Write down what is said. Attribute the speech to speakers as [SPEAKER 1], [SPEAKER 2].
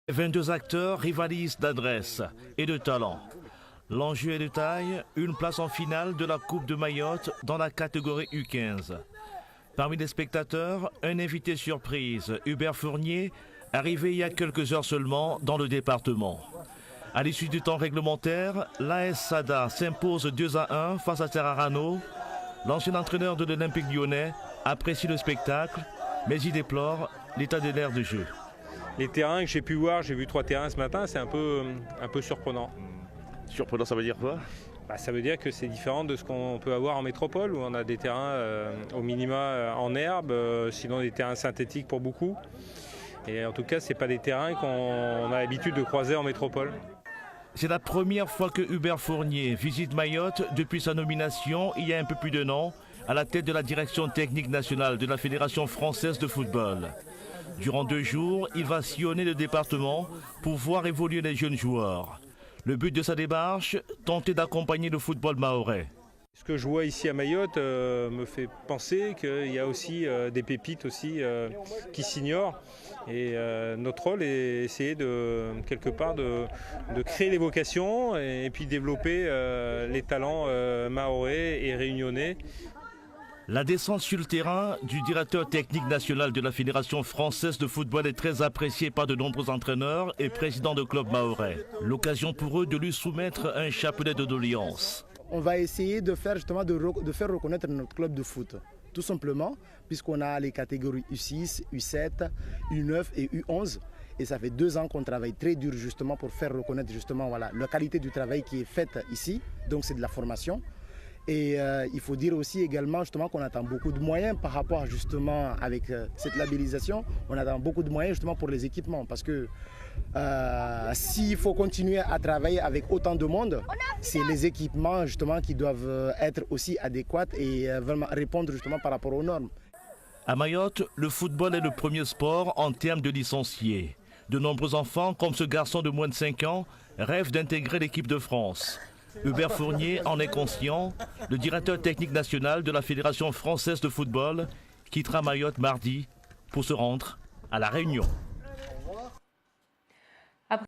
[SPEAKER 1] 22 acteurs rivalisent d'adresse et de talent. L'enjeu est de taille, une place en finale de la Coupe de Mayotte dans la catégorie U15. Parmi les spectateurs, un invité surprise, Hubert Fournier, arrivé il y a quelques heures seulement dans le département. À l'issue du temps réglementaire, l'AS Sada s'impose 2-1 face à Terrarano. L'ancien entraîneur de l'Olympique lyonnais apprécie le spectacle, mais il déplore l'état de l'air de jeu.
[SPEAKER 2] Les terrains que j'ai pu voir, j'ai vu 3 terrains ce matin, c'est un peu surprenant.
[SPEAKER 1] Surprenant, ça veut dire quoi?
[SPEAKER 2] Ça veut dire que c'est différent de ce qu'on peut avoir en métropole, où on a des terrains au minima en herbe, sinon des terrains synthétiques pour beaucoup. Et en tout cas, ce n'est pas des terrains qu'on a l'habitude de croiser en métropole.
[SPEAKER 1] C'est la première fois que Hubert Fournier visite Mayotte depuis sa nomination, il y a un peu plus d'1 an, à la tête de la direction technique nationale de la Fédération française de football. Durant 2 jours, il va sillonner le département pour voir évoluer les jeunes joueurs. Le but de sa démarche, tenter d'accompagner le football mahorais.
[SPEAKER 2] Ce que je vois ici à Mayotte me fait penser qu'il y a aussi des pépites aussi, qui s'ignorent. Et notre rôle est d'essayer quelque part de créer les vocations et puis développer les talents mahorais et réunionnais.
[SPEAKER 1] La descente sur le terrain du directeur technique national de la Fédération française de football est très appréciée par de nombreux entraîneurs et présidents de clubs mahorais. L'occasion pour eux de lui soumettre un chapelet de doléances.
[SPEAKER 3] On va essayer de faire justement de faire reconnaître notre club de foot, tout simplement, puisqu'on a les catégories U6, U7, U9 et U11. Et ça fait 2 ans qu'on travaille très dur justement pour faire reconnaître justement la qualité du travail qui est faite ici. Donc c'est de la formation. Et il faut dire aussi également justement qu'on attend beaucoup de moyens par rapport justement avec cette labellisation. On attend beaucoup de moyens justement pour les équipements parce que s'il faut continuer à travailler avec autant de monde, c'est les équipements justement qui doivent être aussi adéquats et vraiment répondre justement par rapport aux normes.
[SPEAKER 1] À Mayotte, le football est le premier sport en termes de licenciés. De nombreux enfants, comme ce garçon de moins de 5 ans, rêvent d'intégrer l'équipe de France. Hubert Fournier en est conscient. Le directeur technique national de la Fédération française de football quittera Mayotte mardi pour se rendre à La Réunion.